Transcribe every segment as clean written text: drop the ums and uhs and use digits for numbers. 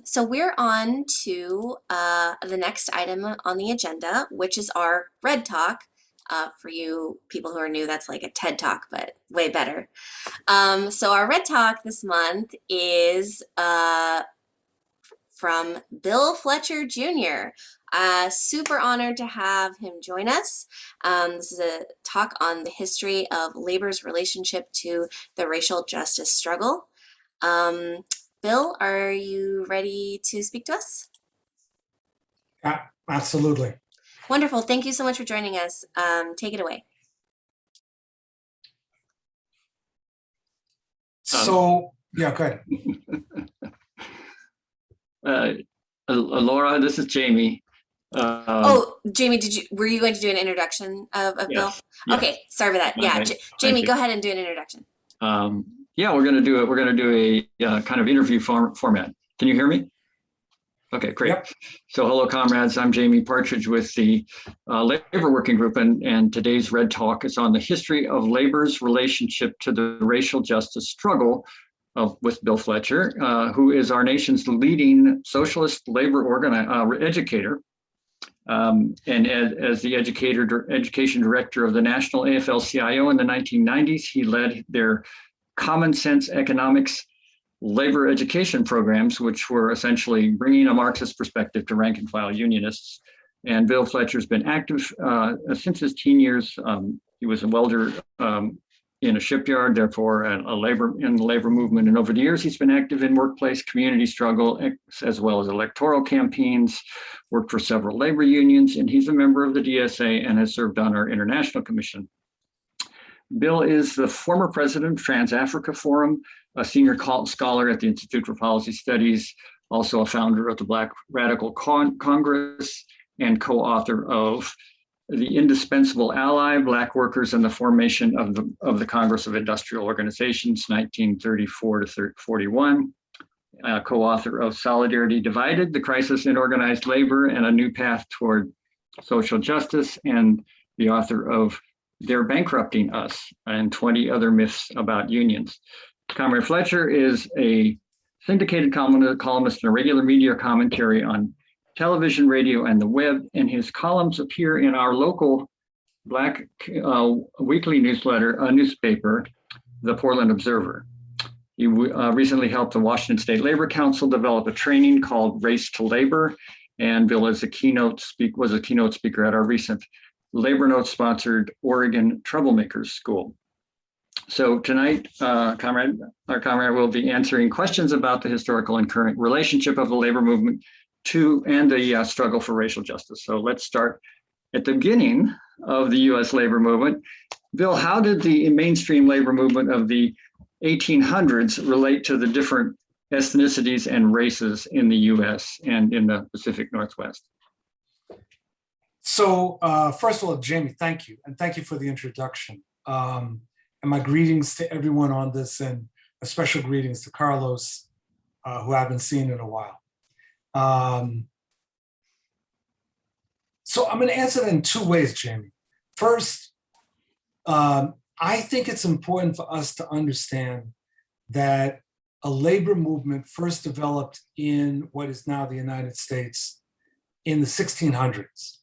So we're on to the next item on the agenda, which is our Red Talk. For you people who are new, that's like a TED Talk, but way better. So our Red Talk this month is from Bill Fletcher Jr. Super honored to have him join us. This is a talk on the history of labor's relationship to the racial justice struggle. Bill, are you ready to speak to us? Yeah, absolutely. Wonderful. Thank you so much for joining us. Take it away. So, yeah, go ahead. Laura, this is Jamie. Jamie, were you going to do an introduction of yes, Bill? Yes. Okay, sorry for that. Yeah, Jamie, go ahead and do an introduction. Yeah, we're going to do it. We're going to do a kind of interview format. Can you hear me? Okay, great. Yep. So hello, comrades. I'm Jamie Partridge with the Labor Working Group, and today's Red Talk is on the history of labor's relationship to the racial justice struggle with Bill Fletcher, who is our nation's leading socialist labor educator. And as the education director of the National AFL-CIO in the 1990s, he led their common sense economics labor education programs, which were essentially bringing a Marxist perspective to rank and file unionists. And Bill Fletcher's been active since his teen years. He was a welder in a shipyard, therefore in the labor movement. And over the years, he's been active in workplace community struggle, as well as electoral campaigns, worked for several labor unions, and he's a member of the DSA and has served on our International Commission. Bill is the former president of Trans-Africa Forum, a senior scholar at the Institute for Policy Studies, also a founder of the Black Radical Congress, and co-author of The Indispensable Ally, Black Workers and the Formation of the Congress of Industrial Organizations, 1934 to 41. Co-author of Solidarity Divided, The Crisis in Organized Labor and a New Path Toward Social Justice, and the author of They're Bankrupting Us and 20 Other Myths About Unions. Comrade Fletcher is a syndicated columnist and a regular media commentary on television, radio, and the web, and his columns appear in our local Black weekly newspaper, the Portland Observer. He recently helped the Washington State Labor Council develop a training called Race to Labor, and Bill was a keynote speaker at our recent Labor Notes sponsored Oregon Troublemakers School. So tonight, our comrade will be answering questions about the historical and current relationship of the labor movement to and the struggle for racial justice. So let's start at the beginning of the U.S. labor movement. Bill, how did the mainstream labor movement of the 1800s relate to the different ethnicities and races in the U.S. and in the Pacific Northwest? So first of all, Jamie, thank you. And thank you for the introduction. And my greetings to everyone on this, and a special greetings to Carlos, who I haven't seen in a while. So I'm going to answer that in two ways, Jamie. First, I think it's important for us to understand that a labor movement first developed in what is now the United States in the 1600s.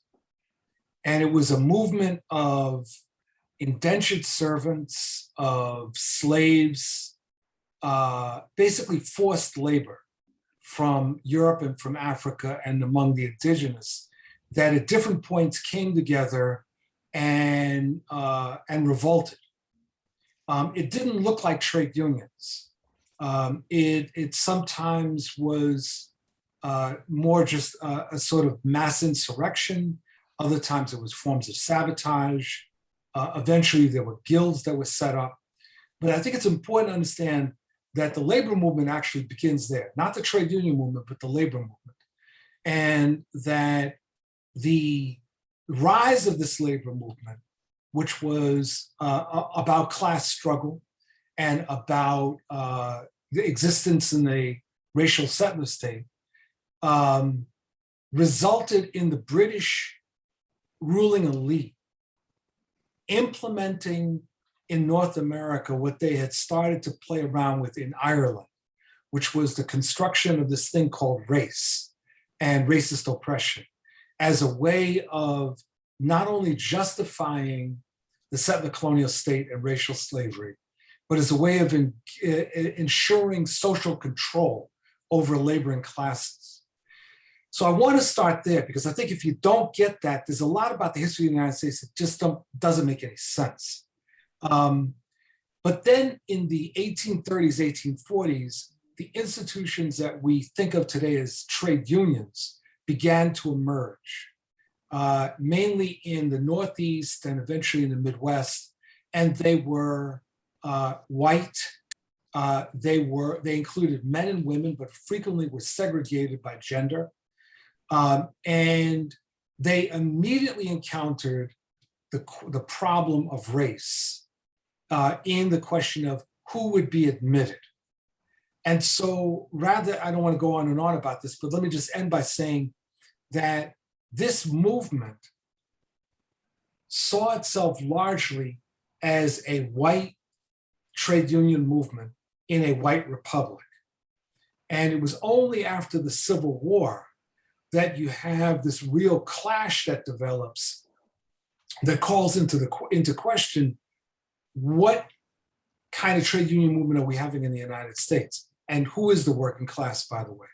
And it was a movement of indentured servants, of slaves, basically forced labor from Europe and from Africa and among the indigenous, that at different points came together and revolted. It didn't look like trade unions. It sometimes was more just a sort of mass insurrection. Other times it was forms of sabotage. Eventually there were guilds that were set up. But I think it's important to understand that the labor movement actually begins there, not the trade union movement, but the labor movement. And that the rise of this labor movement, which was about class struggle and about the existence in a racial settler state, resulted in the British ruling elite implementing in North America what they had started to play around with in Ireland, which was the construction of this thing called race and racist oppression as a way of not only justifying the settler colonial state and racial slavery, but as a way of ensuring social control over laboring classes. So I want to start there because I think if you don't get that, there's a lot about the history of the United States that just doesn't make any sense. But then in the 1830s, 1840s, the institutions that we think of today as trade unions began to emerge, mainly in the Northeast and eventually in the Midwest. And they were white. They included men and women, but frequently were segregated by gender. And they immediately encountered the problem of race in the question of who would be admitted. And so I don't want to go on and on about this, but let me just end by saying that this movement saw itself largely as a white trade union movement in a white republic. And it was only after the Civil War that you have this real clash that develops that calls into question what kind of trade union movement are we having in the United States? And who is the working class, by the way?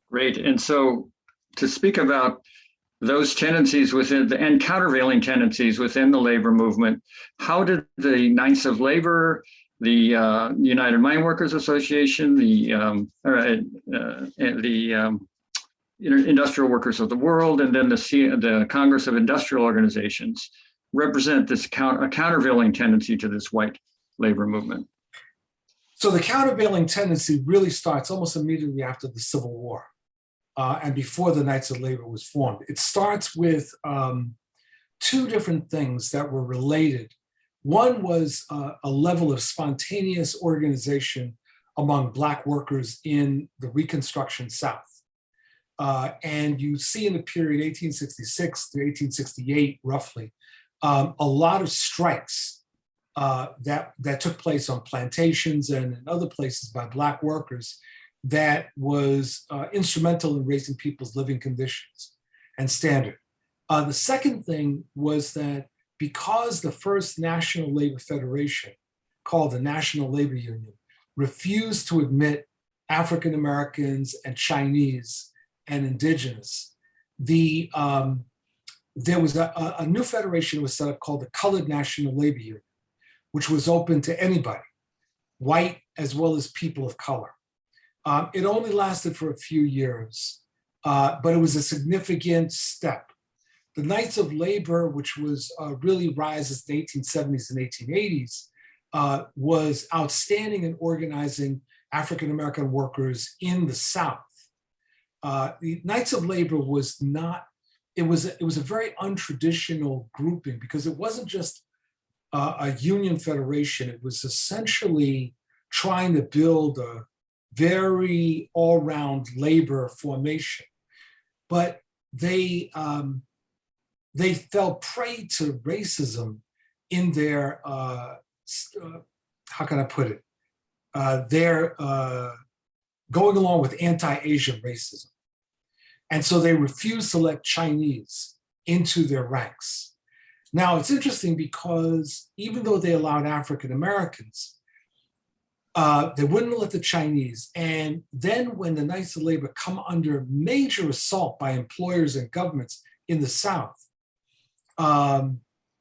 Great. And so to speak about those tendencies and countervailing tendencies within the labor movement, how did the Knights of Labor, the United Mine Workers Association, the Industrial Workers of the World, and then the Congress of Industrial Organizations represent this countervailing tendency to this white labor movement? So the countervailing tendency really starts almost immediately after the Civil War and before the Knights of Labor was formed. It starts with two different things that were related. One was a level of spontaneous organization among Black workers in the Reconstruction South. And you see in the period 1866 to 1868, roughly, a lot of strikes that took place on plantations and in other places by Black workers that was instrumental in raising people's living conditions and standard. The second thing was that because the first National Labor Federation, called the National Labor Union, refused to admit African Americans and Chinese and indigenous, there was a new federation was set up called the Colored National Labor Union, which was open to anybody, white as well as people of color. It only lasted for a few years, but it was a significant step. The Knights of Labor, which was really rises in the 1870s and 1880s, was outstanding in organizing African-American workers in the South. The Knights of Labor was not, it was a very untraditional grouping because it wasn't just a union federation. It was essentially trying to build a very all-round labor formation. But they fell prey to racism in their, how can I put it? Their going along with anti-Asian racism. And so they refused to let Chinese into their ranks. Now, it's interesting because even though they allowed African Americans, they wouldn't let the Chinese. And then when the Knights of Labor come under major assault by employers and governments in the South, the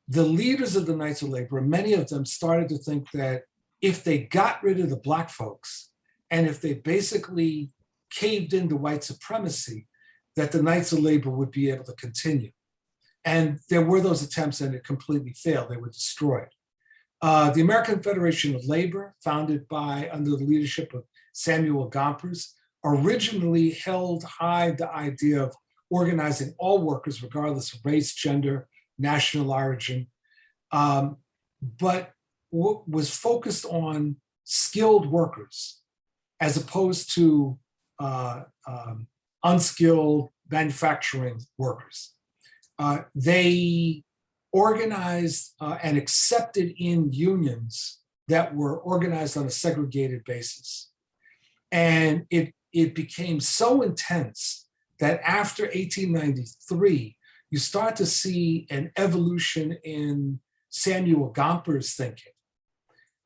leaders of the Knights of Labor, many of them started to think that if they got rid of the Black folks and if they basically caved into white supremacy, that the Knights of Labor would be able to continue. And there were those attempts and it completely failed. They were destroyed. The American Federation of Labor, founded under the leadership of Samuel Gompers, originally held high the idea of organizing all workers, regardless of race, gender, national origin, but was focused on skilled workers as opposed to unskilled manufacturing workers. They organized and accepted in unions that were organized on a segregated basis. And it became so intense that after 1893, you start to see an evolution in Samuel Gomper's thinking,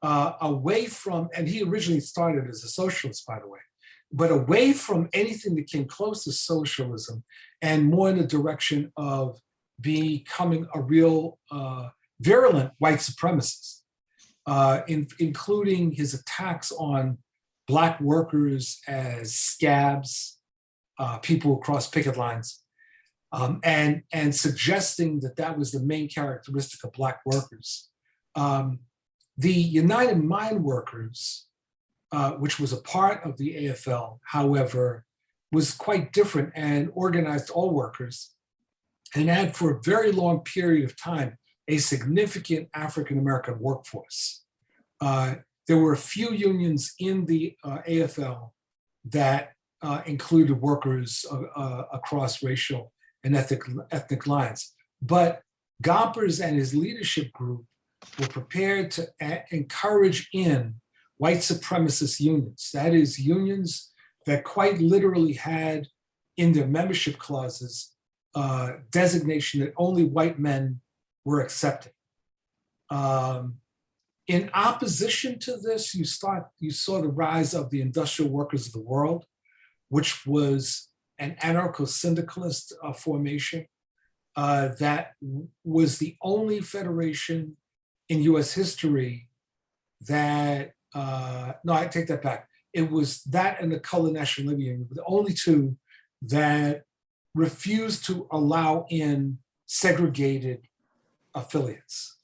away from, and he originally started as a socialist, by the way, but away from anything that came close to socialism and more in the direction of becoming a real virulent white supremacist, including his attacks on Black workers as scabs, people who cross picket lines, and suggesting that that was the main characteristic of Black workers. The United Mine Workers, which was a part of the AFL, however, was quite different and organized all workers and had for a very long period of time a significant African-American workforce. There were a few unions in the AFL that included workers across racial and ethnic lines. But Gompers and his leadership group were prepared to encourage in white supremacist unions. That is, unions that quite literally had in their membership clauses designation that only white men were accepted. In opposition to this, you saw the rise of the Industrial Workers of the World, which was an anarcho-syndicalist formation that was the only federation in US history that, no, I take that back. It was that and the Colored National Labor Union, the only two that refused to allow in segregated affiliates.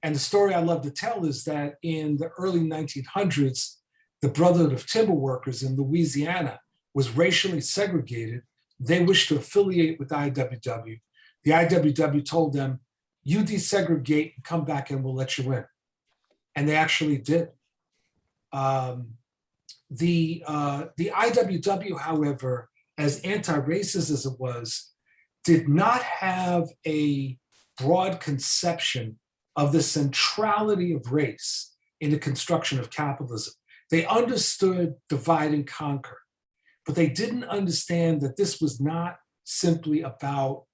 And the story I love to tell is that in the early 1900s, the Brotherhood of Timber Workers in Louisiana was racially segregated. They wished to affiliate with the IWW. The IWW told them, you desegregate and come back and we'll let you in. And they actually did. The IWW, however, as anti-racist as it was, did not have a broad conception of the centrality of race in the construction of capitalism. They understood divide and conquer, but they didn't understand that this was not simply about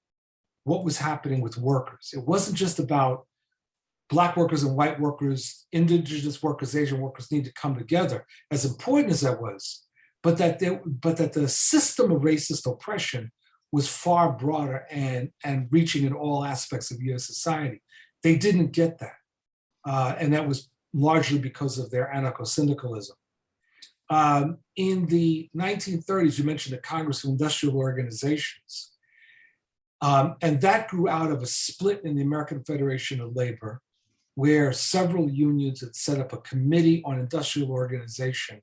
what was happening with workers. It wasn't just about Black workers and white workers, indigenous workers, Asian workers need to come together, as important as that was, but that the system of racist oppression was far broader and reaching in all aspects of US society. They didn't get that. And that was largely because of their anarcho-syndicalism. In the 1930s, you mentioned the Congress of Industrial Organizations. And that grew out of a split in the American Federation of Labor, where several unions had set up a committee on industrial organization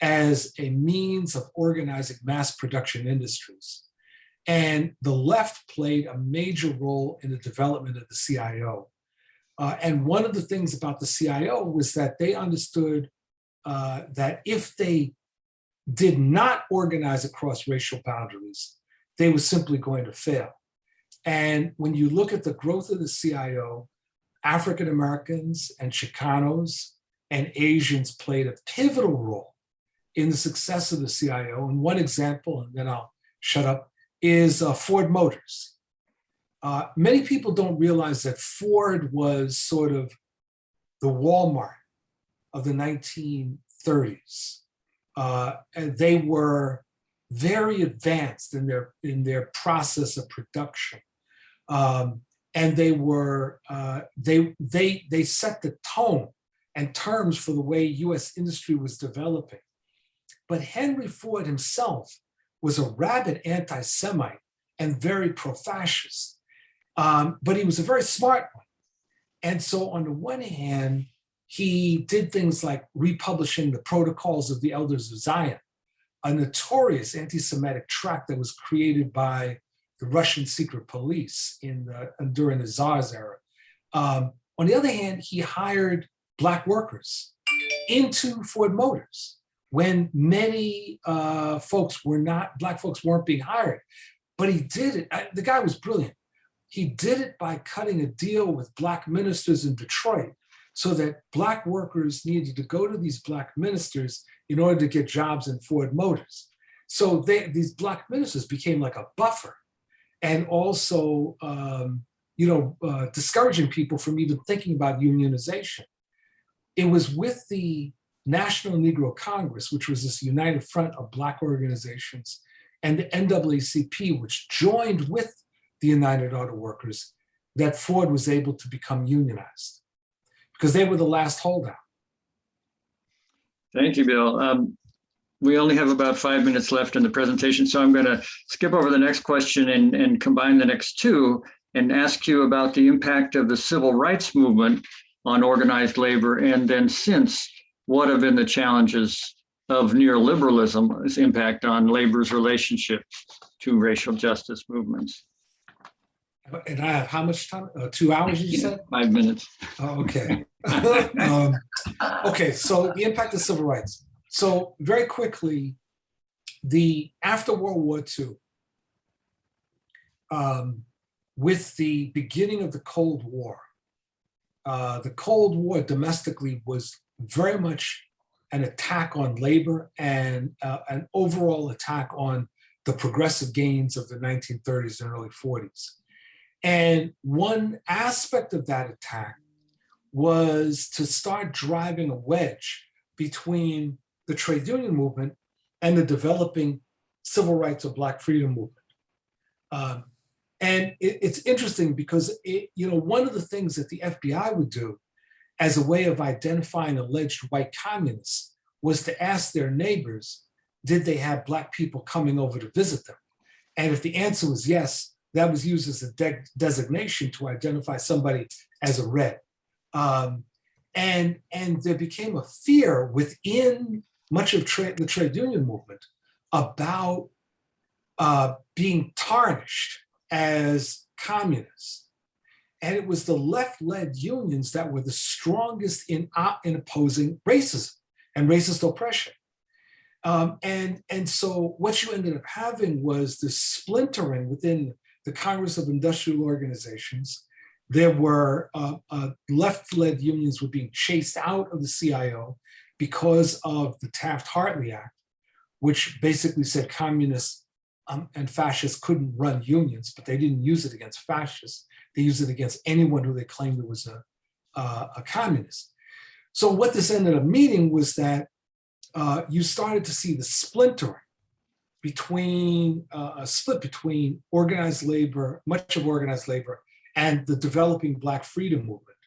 as a means of organizing mass production industries. And the left played a major role in the development of the CIO. And one of the things about the CIO was that they understood that if they did not organize across racial boundaries, they were simply going to fail. And when you look at the growth of the CIO, African Americans and Chicanos and Asians played a pivotal role in the success of the CIO. And one example, and then I'll shut up, is Ford Motors. Many people don't realize that Ford was sort of the Walmart of the 1930s. And they were very advanced in their process of production. And they were they set the tone and terms for the way US industry was developing. But Henry Ford himself was a rabid anti-Semite and very pro-fascist. But he was a very smart one. And so on the one hand, he did things like republishing the Protocols of the Elders of Zion, a notorious anti-Semitic tract that was created by the Russian secret police during the Tsar's era. On the other hand, he hired Black workers into Ford Motors when many Black folks weren't being hired. But he did it, the guy was brilliant. He did it by cutting a deal with Black ministers in Detroit so that Black workers needed to go to these Black ministers in order to get jobs in Ford Motors. So these Black ministers became like a buffer, and also discouraging people from even thinking about unionization. It was with the National Negro Congress, which was this united front of Black organizations, and the NAACP, which joined with the United Auto Workers, that Ford was able to become unionized, because they were the last holdout. Thank you, Bill. We only have about 5 minutes left in the presentation, so I'm going to skip over the next question and combine the next two and ask you about the impact of the civil rights movement on organized labor, and then since, what have been the challenges of neoliberalism's impact on labor's relationship to racial justice movements? And I have how much time? 2 hours, you said? 5 minutes. Oh, okay. Okay, so the impact of civil rights. So very quickly, after World War II, with the beginning of the Cold War domestically was very much an attack on labor and an overall attack on the progressive gains of the 1930s and early 40s. And one aspect of that attack was to start driving a wedge between the trade union movement and the developing civil rights or Black freedom movement. And it's interesting because one of the things that the FBI would do as a way of identifying alleged white communists was to ask their neighbors, did they have Black people coming over to visit them? And if the answer was yes, that was used as a designation to identify somebody as a red. And there became a fear within much of the trade union movement about being tarnished as communists. And it was the left-led unions that were the strongest in opposing racism and racist oppression. And so what you ended up having was this splintering within the Congress of Industrial Organizations. There were left-led unions were being chased out of the CIO because of the Taft-Hartley Act, which basically said communists and fascists couldn't run unions, but they didn't use it against fascists. They used it against anyone who they claimed was a communist. So what this ended up meaning was that you started to see the splintering between a split between organized labor, much of organized labor, and the developing Black freedom movement.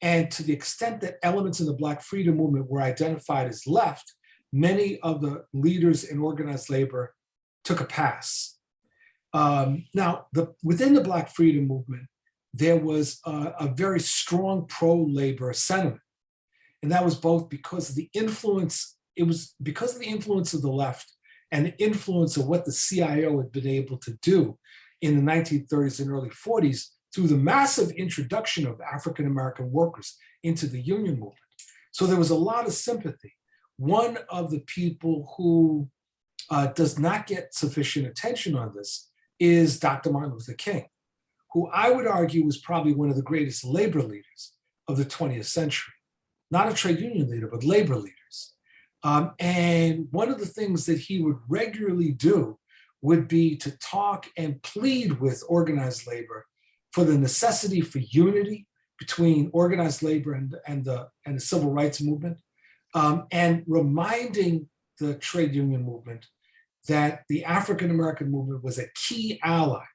And to the extent that elements in the Black freedom movement were identified as left, many of the leaders in organized labor took a pass. Now, within the Black freedom movement, there was a very strong pro-labor sentiment. And that was both because of the influence, it was because of the influence of the left and the influence of what the CIO had been able to do in the 1930s and early 40s through the massive introduction of African-American workers into the union movement. So there was a lot of sympathy. One of the people who does not get sufficient attention on this is Dr. Martin Luther King, who I would argue was probably one of the greatest labor leaders of the 20th century. Not a trade union leader, but labor leaders. And one of the things that he would regularly do would be to talk and plead with organized labor for the necessity for unity between organized labor and the civil rights movement, and reminding the trade union movement that the African-American movement was a key ally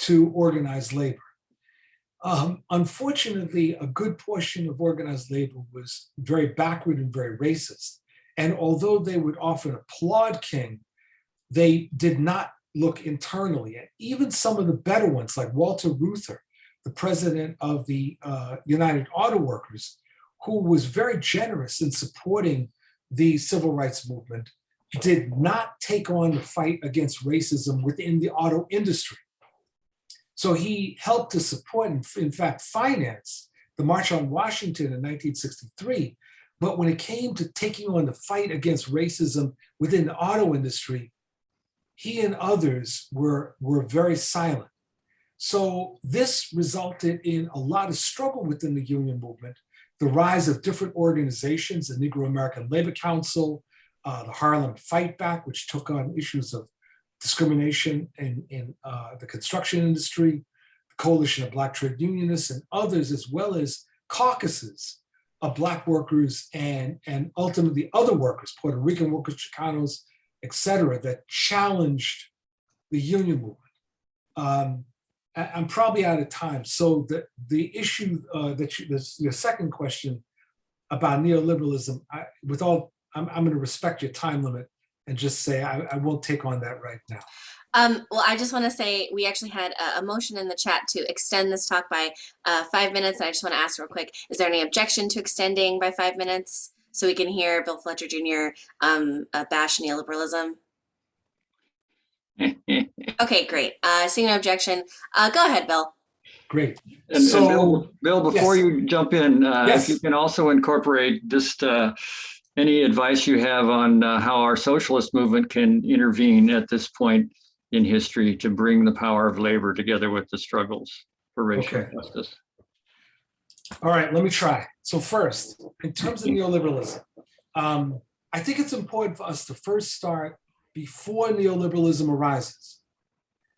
to organized labor. Unfortunately, a good portion of organized labor was very backward and very racist. And although they would often applaud King, they did not look internally. And even some of the better ones, like Walter Reuther, the president of the United Auto Workers, who was very generous in supporting the civil rights movement, did not take on the fight against racism within the auto industry. So he helped to support and, in fact, finance the March on Washington in 1963. But when it came to taking on the fight against racism within the auto industry, he and others were very silent. So this resulted in a lot of struggle within the union movement, the rise of different organizations, the Negro American Labor Council, the Harlem Fight Back, which took on issues of discrimination in the construction industry, the Coalition of Black Trade Unionists, and others, as well as caucuses of Black workers and ultimately other workers, Puerto Rican workers, Chicanos, et cetera, that challenged the union movement. I'm probably out of time. So the issue your second question about neoliberalism, I'm going to respect your time limit and just say I won't take on that right now. Well, I just want to say we actually had a motion in the chat to extend this talk by 5 minutes. And I just want to ask real quick, is there any objection to extending by 5 minutes so we can hear Bill Fletcher Jr. Bash neoliberalism? Okay, great. Seeing no objection, go ahead, Bill. Great. And Bill, before yes. you jump in, Yes. if you can also incorporate just any advice you have on how our socialist movement can intervene at this point in history to bring the power of labor together with the struggles for racial justice. All right, let me try. So first, in terms of neoliberalism, I think it's important for us to first start before neoliberalism arises.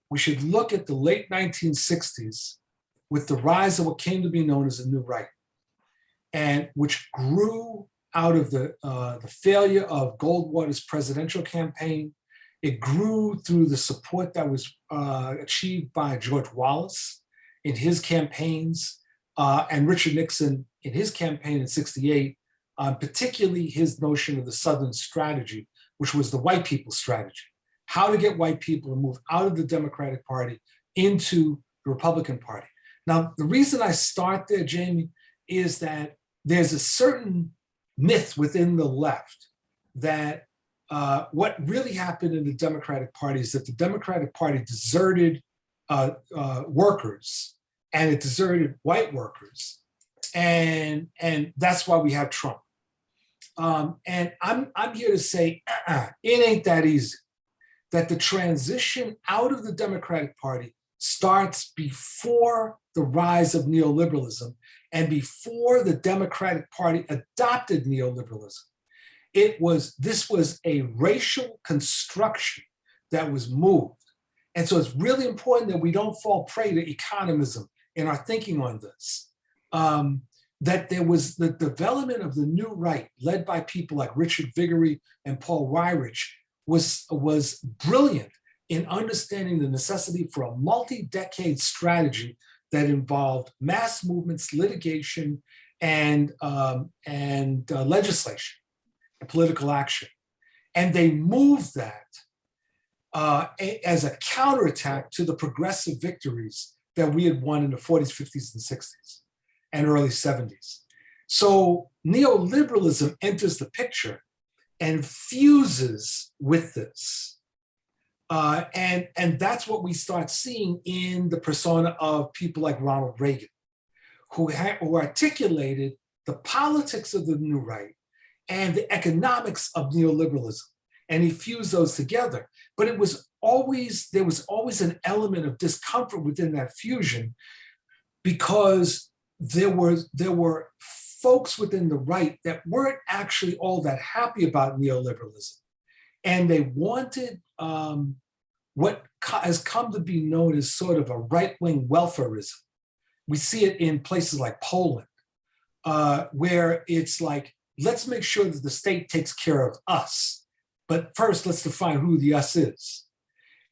We should look at the late 1960s with the rise of what came to be known as the New Right, and which grew out of the failure of Goldwater's presidential campaign. It grew through the support that was achieved by George Wallace in his campaigns and Richard Nixon in his campaign in '68, particularly his notion of the Southern strategy, which was the white people strategy, how to get white people to move out of the Democratic Party into the Republican Party. Now, the reason I start there, Jamie, is that there's a certain myth within the left that what really happened in the Democratic Party is that the Democratic Party deserted workers, and it deserted white workers, and that's why we have Trump. And I'm here to say, it ain't that easy. That the transition out of the Democratic Party starts before the rise of neoliberalism and before the Democratic Party adopted neoliberalism. This was a racial construction that was moved. And so it's really important that we don't fall prey to economism in our thinking on this. That there was the development of the New Right, led by people like Richard Viguerie and Paul Weyrich, was brilliant in understanding the necessity for a multi-decade strategy that involved mass movements, litigation, and legislation and political action. And they moved that as a counterattack to the progressive victories that we had won in the 40s, 50s, and 60s and early 70s. So neoliberalism enters the picture and fuses with this. And that's what we start seeing in the persona of people like Ronald Reagan, who articulated the politics of the New Right and the economics of neoliberalism. And he fused those together. But there was always an element of discomfort within that fusion, because there were folks within the right that weren't actually all that happy about neoliberalism. And they wanted what has come to be known as sort of a right-wing welfarism. We see it in places like Poland, where it's like, let's make sure that the state takes care of us. But first, let's define who the us is.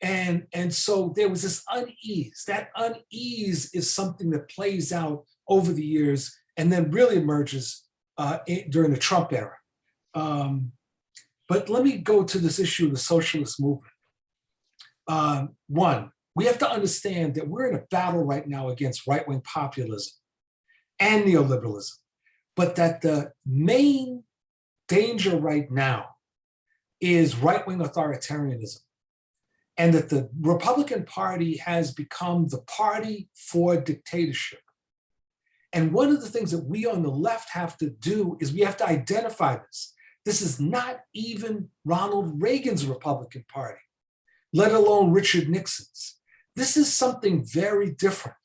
And so there was this unease. That unease is something that plays out over the years and then really emerges during the Trump era. But let me go to this issue of the socialist movement. One, we have to understand that we're in a battle right now against right-wing populism and neoliberalism, but that the main danger right now is right-wing authoritarianism, and that the Republican Party has become the party for dictatorship. And one of the things that we on the left have to do is we have to identify this. This is not even Ronald Reagan's Republican Party, let alone Richard Nixon's. This is something very different.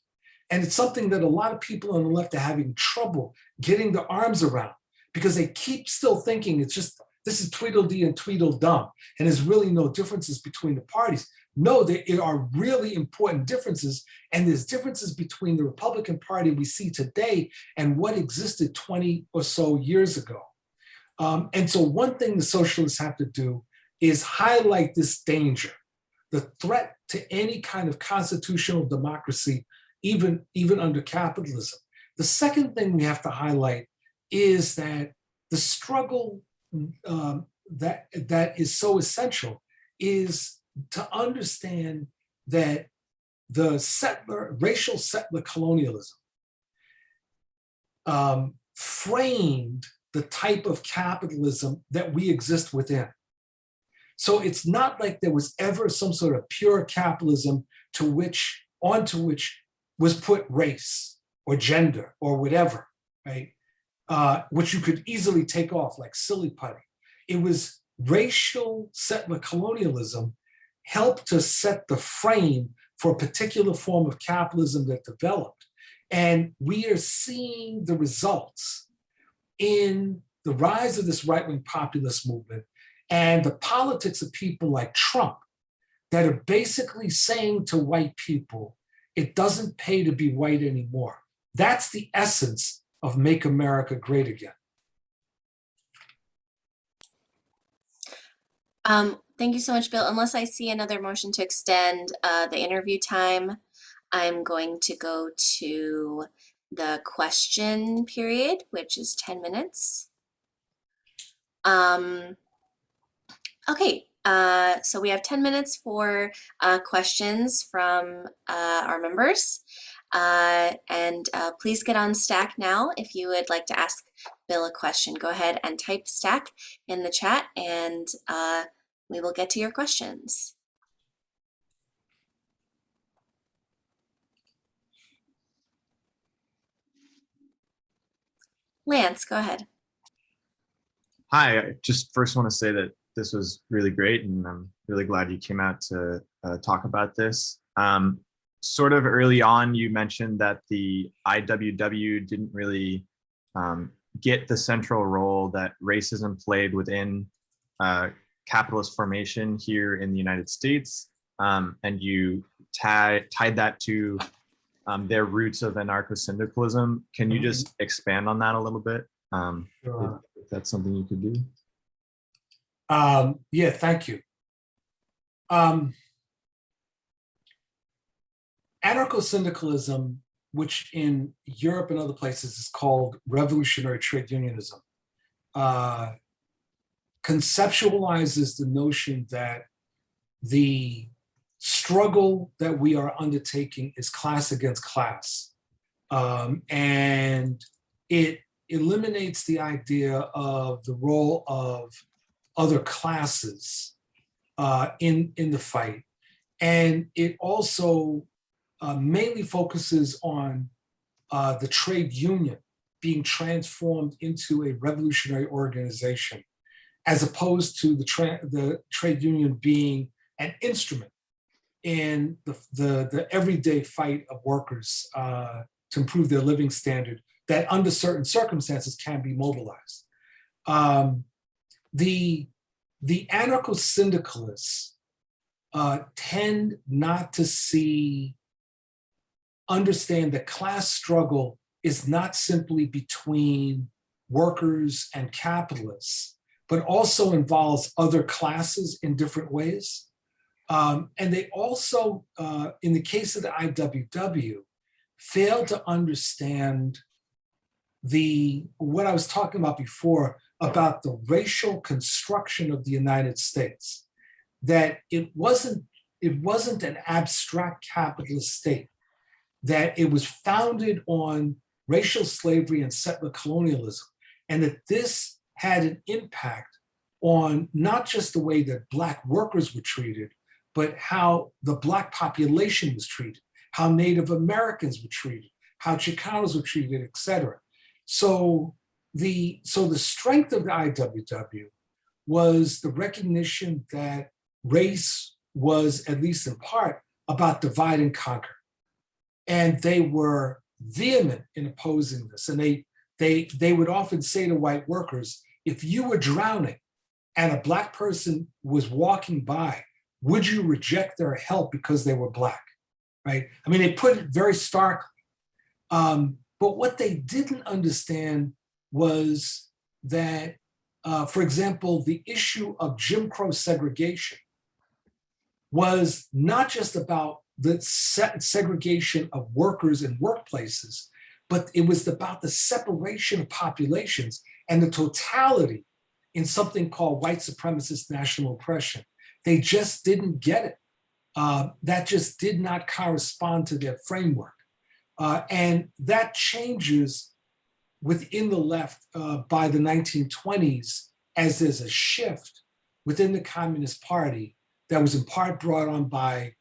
And it's something that a lot of people on the left are having trouble getting their arms around because they keep still thinking it's just, this is Tweedledee and Tweedledum, and there's really no differences between the parties. No, there are really important differences, and there's differences between the Republican Party we see today and what existed 20 or so years ago. And so one thing the socialists have to do is highlight this danger, the threat to any kind of constitutional democracy, even under capitalism. The second thing we have to highlight is that the struggle that is so essential is to understand that the racial settler colonialism framed the type of capitalism that we exist within. So it's not like there was ever some sort of pure capitalism onto which was put race or gender or whatever, right? Which you could easily take off like silly putty. It was racial settler colonialism helped to set the frame for a particular form of capitalism that developed. And we are seeing the results in the rise of this right-wing populist movement and the politics of people like Trump that are basically saying to white people, it doesn't pay to be white anymore. That's the essence of Make America Great Again. Thank you so much, Bill. Unless I see another motion to extend the interview time, I'm going to go to the question period, which is 10 minutes. Okay, so we have 10 minutes for questions from our members. And please get on Stack now if you would like to ask Bill a question. Go ahead and type Stack in the chat and we will get to your questions. Lance, go ahead. Hi, I just first want to say that this was really great and I'm really glad you came out to talk about this. Sort of early on, you mentioned that the IWW didn't really get the central role that racism played within capitalist formation here in the United States. And you tied that to their roots of anarcho-syndicalism. Can you just expand on that a little bit? Sure. If that's something you could do. Yeah, thank you. Anarcho-syndicalism, which in Europe and other places is called revolutionary trade unionism, conceptualizes the notion that the struggle that we are undertaking is class against class. And it eliminates the idea of the role of other classes in the fight. And it also mainly focuses on the trade union being transformed into a revolutionary organization, as opposed to the trade union being an instrument in the everyday fight of workers to improve their living standard that under certain circumstances can be mobilized. The anarcho-syndicalists tend not to understand that class struggle is not simply between workers and capitalists, but also involves other classes in different ways. And they also, in the case of the IWW, fail to understand what I was talking about before about the racial construction of the United States, that it wasn't an abstract capitalist state, that it was founded on racial slavery and settler colonialism, and that this had an impact on not just the way that Black workers were treated, but how the Black population was treated, how Native Americans were treated, how Chicanos were treated, et cetera. So the strength of the IWW was the recognition that race was, at least in part, about divide and conquer. And they were vehement in opposing this. And they would often say to white workers, if you were drowning and a Black person was walking by, would you reject their help because they were Black, right? I mean, they put it very starkly. But what they didn't understand was that, for example, the issue of Jim Crow segregation was not just about the segregation of workers in workplaces, but it was about the separation of populations and the totality in something called white supremacist national oppression. They just didn't get it. That just did not correspond to their framework. And that changes within the left by the 1920s as there's a shift within the Communist Party that was in part brought on by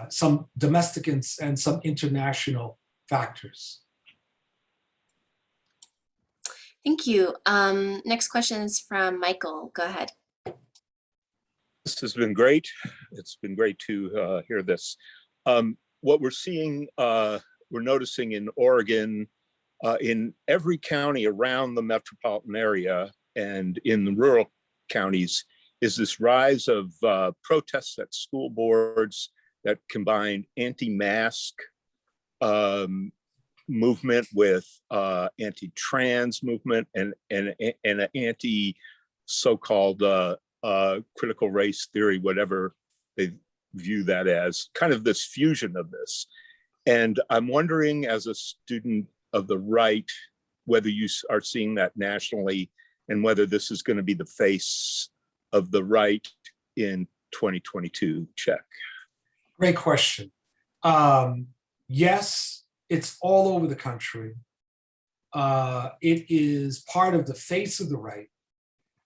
some domestic and some international factors. Thank you. Next question is from Michael. Go ahead. This has been great. It's been great to hear this. What we're seeing, we're noticing in Oregon, in every county around the metropolitan area and in the rural counties, is this rise of protests at school boards that combine anti-mask movement with anti-trans movement and an anti so-called critical race theory, whatever they view that as, kind of this fusion of this. And I'm wondering, as a student of the right, whether you are seeing that nationally and whether this is going to be the face of the right in 2022. Check. Great question. Yes, it's all over the country. It is part of the face of the right,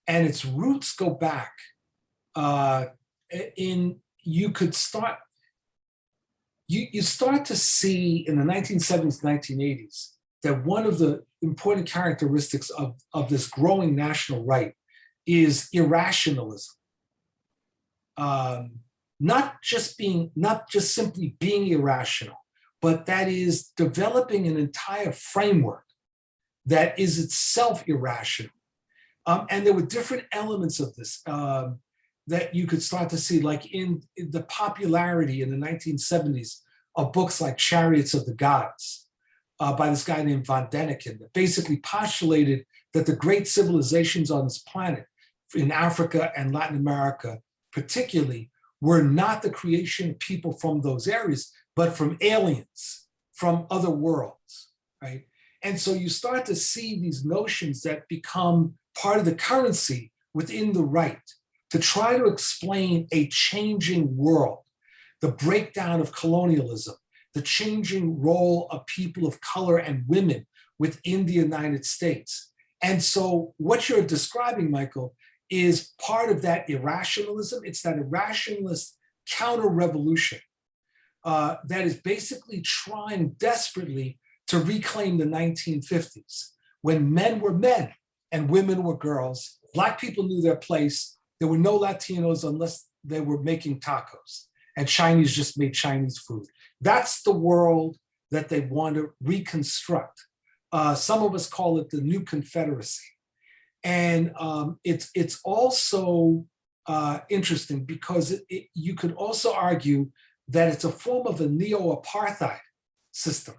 and its roots go back you start to see in the 1970s, 1980s, that one of the important characteristics of this growing national right is irrationalism. Not just simply being irrational, but that is developing an entire framework that is itself irrational. And there were different elements of this that you could start to see, like in the popularity in the 1970s of books like Chariots of the Gods by this guy named von Däniken, that basically postulated that the great civilizations on this planet, in Africa and Latin America particularly, were not the creation of people from those areas, but from aliens, from other worlds, right? And so you start to see these notions that become part of the currency within the right to try to explain a changing world, the breakdown of colonialism, the changing role of people of color and women within the United States. And so what you're describing, Michael, is part of that irrationalism. It's that irrationalist counter-revolution that is basically trying desperately to reclaim the 1950s, when men were men and women were girls. Black people knew their place. There were no Latinos unless they were making tacos, and Chinese just made Chinese food. That's the world that they want to reconstruct. Some of us call it the new Confederacy. And it's also interesting because you could also argue that it's a form of a neo-apartheid system,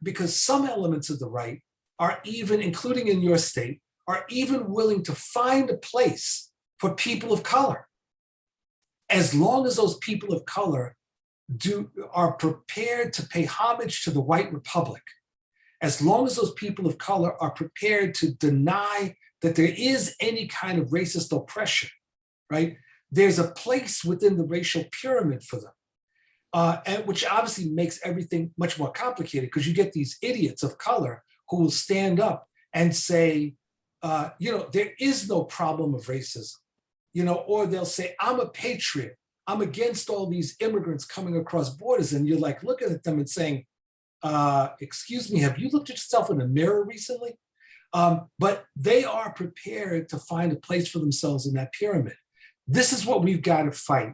because some elements of the right are even, including in your state, are even willing to find a place for people of color, as long as those people of color are prepared to pay homage to the white republic, as long as those people of color are prepared to deny that there is any kind of racist oppression, right? There's a place within the racial pyramid for them, and which obviously makes everything much more complicated, because you get these idiots of color who will stand up and say, there is no problem of racism, or they'll say, I'm a patriot. I'm against all these immigrants coming across borders. And you're like looking at them and saying, excuse me, have you looked at yourself in a mirror recently? But they are prepared to find a place for themselves in that pyramid. This is what we've got to fight.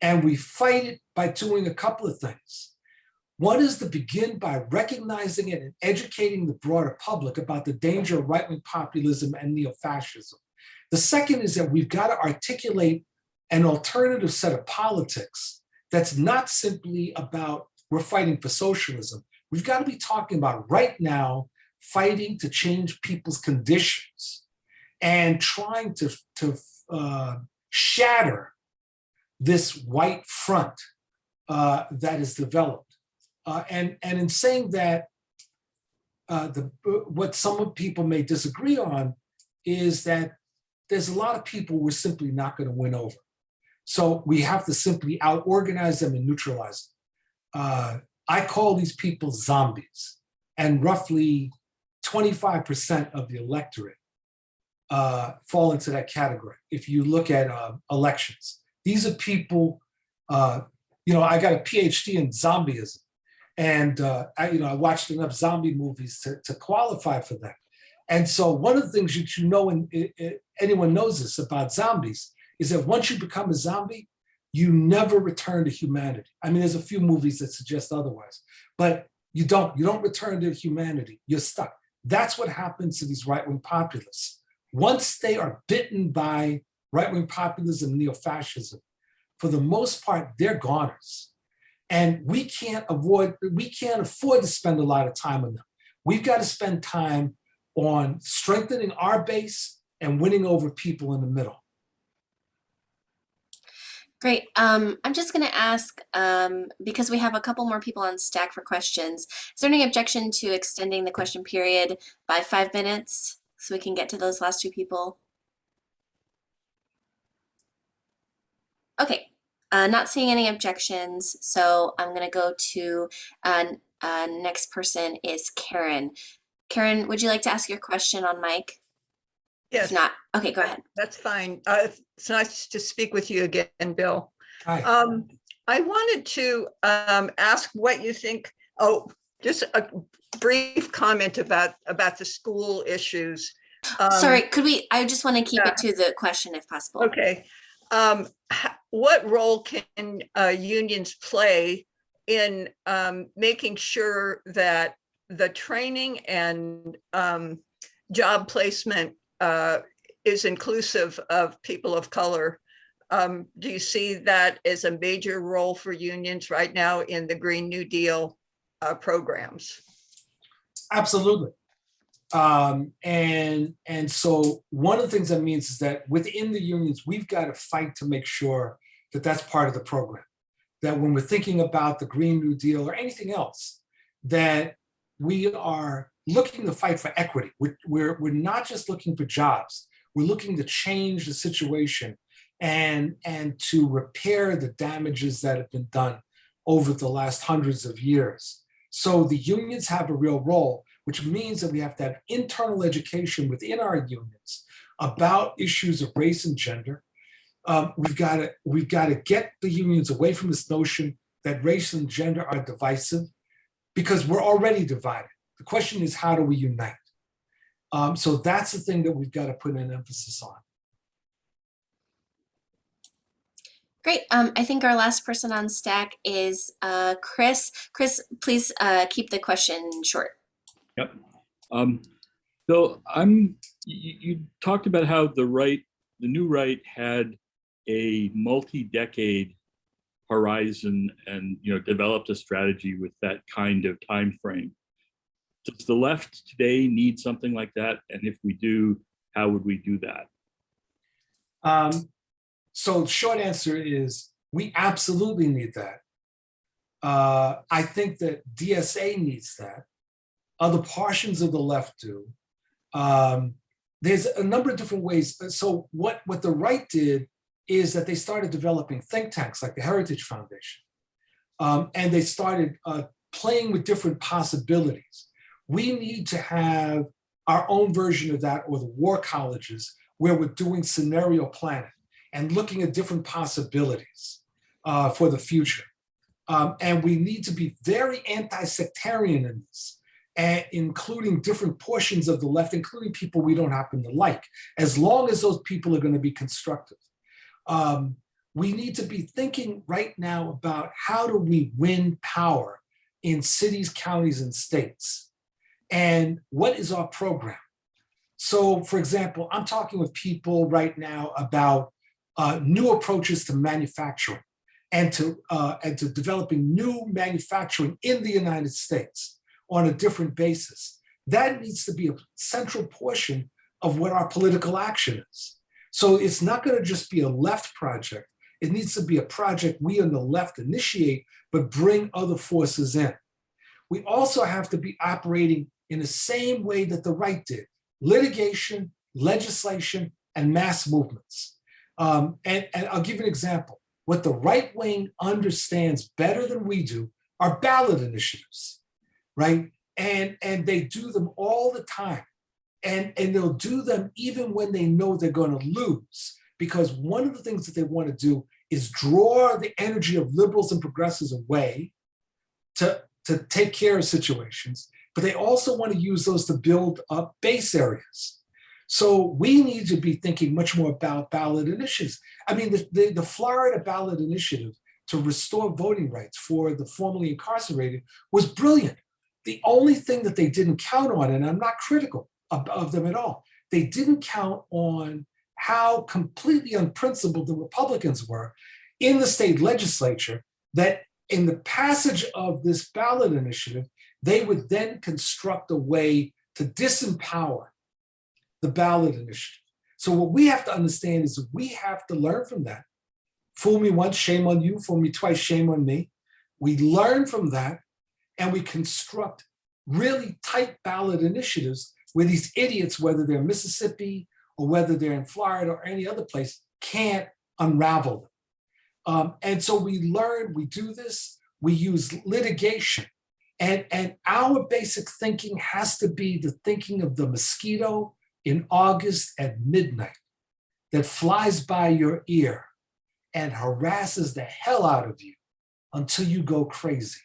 And we fight it by doing a couple of things. One is to begin by recognizing it and educating the broader public about the danger of right-wing populism and neo-fascism. The second is that we've got to articulate an alternative set of politics that's not simply about we're fighting for socialism. We've got to be talking about right now fighting to change people's conditions and trying to shatter this white front that is developed. And in saying that, what some people may disagree on is that there's a lot of people we're simply not going to win over. So we have to simply out-organize them and neutralize them. I call these people zombies, and roughly 25% of the electorate fall into that category. If you look at elections, these are people, I got a PhD in zombieism. And I watched enough zombie movies to qualify for that. And so one of the things that and anyone knows this about zombies, is that once you become a zombie, you never return to humanity. I mean, there's a few movies that suggest otherwise, but you don't return to humanity. You're stuck. That's what happens to these right-wing populists. Once they are bitten by right-wing populism, neo-fascism, for the most part, they're goners. And we can't afford to spend a lot of time on them. We've got to spend time on strengthening our base and winning over people in the middle. Great. I'm just going to ask, because we have a couple more people on stack for questions, is there any objection to extending the question period by 5 minutes so we can get to those last two people? Okay. Not seeing any objections, so I'm going to go to next person is Karen. Karen, would you like to ask your question on mic? Yes. If not, okay, go ahead. That's fine. It's nice to speak with you again, Bill. Hi. I wanted to ask what you think. Oh, just a brief comment about the school issues. Sorry, I just want to keep it to the question if possible. Okay. What role can unions play in making sure that the training and job placement is inclusive of people of color? Do you see that as a major role for unions right now in the Green New Deal programs? Absolutely. And so one of the things that means is that within the unions, we've got to fight to make sure that that's part of the program. That when we're thinking about the Green New Deal or anything else, that we are looking to fight for equity. We're not just looking for jobs. We're looking to change the situation and to repair the damages that have been done over the last hundreds of years. So the unions have a real role, which means that we have to have internal education within our unions about issues of race and gender. We've got to get the unions away from this notion that race and gender are divisive, because we're already divided. The question is, how do we unite? So that's the thing that we've got to put an emphasis on. Great. I think our last person on stack is Chris. Chris, please keep the question short. Yep. Bill, you talked about how the new right had a multi-decade horizon and developed a strategy with that kind of time frame. Does the left today need something like that? And if we do, how would we do that? So short answer is we absolutely need that. I think that DSA needs that. Other portions of the left do. There's a number of different ways. So what the right did is that they started developing think tanks like the Heritage Foundation. And they started playing with different possibilities. We need to have our own version of that, or the war colleges, where we're doing scenario planning and looking at different possibilities for the future. And we need to be very anti-sectarian in this, and including different portions of the left, including people we don't happen to like, as long as those people are going to be constructive. we need to be thinking right now about how do we win power in cities, counties, and states? And what is our program? So, for example, I'm talking with people right now about new approaches to manufacturing and to developing new manufacturing in the United States on a different basis. That needs to be a central portion of what our political action is. So it's not going to just be a left project. It needs to be a project we on the left initiate, but bring other forces in. We also have to be operating in the same way that the right did: litigation, legislation, and mass movements. And I'll give you an example. What the right wing understands better than we do are ballot initiatives, right? And they do them all the time. And they'll do them even when they know they're going to lose, because one of the things that they want to do is draw the energy of liberals and progressives away to take care of situations, but they also want to use those to build up base areas. So we need to be thinking much more about ballot initiatives. I mean, the Florida ballot initiative to restore voting rights for the formerly incarcerated was brilliant. The only thing that they didn't count on, and I'm not critical of them at all, they didn't count on how completely unprincipled the Republicans were in the state legislature, that in the passage of this ballot initiative, they would then construct a way to disempower the ballot initiative. So what we have to understand is that we have to learn from that. Fool me once, shame on you. Fool me twice, shame on me. We learn from that and we construct really tight ballot initiatives where these idiots, whether they're in Mississippi or whether they're in Florida or any other place, can't unravel them. And so we learn, we do this, we use litigation. And our basic thinking has to be the thinking of the mosquito in August at midnight that flies by your ear and harasses the hell out of you until you go crazy.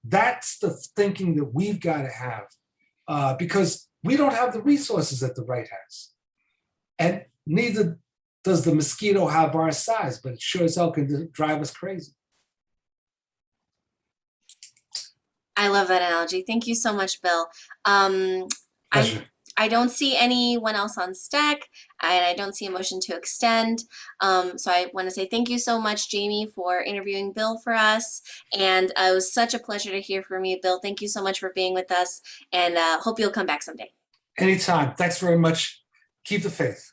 That's the thinking that we've got to have, because we don't have the resources that the right has. And neither does the mosquito have our size, but it sure as hell can drive us crazy. I love that analogy. Thank you so much, Bill. Pleasure. I don't see anyone else on stack, and I don't see a motion to extend. So I want to say thank you so much, Jamie, for interviewing Bill for us. And it was such a pleasure to hear from you, Bill. Thank you so much for being with us, and hope you'll come back someday. Anytime. Thanks very much. Keep the faith.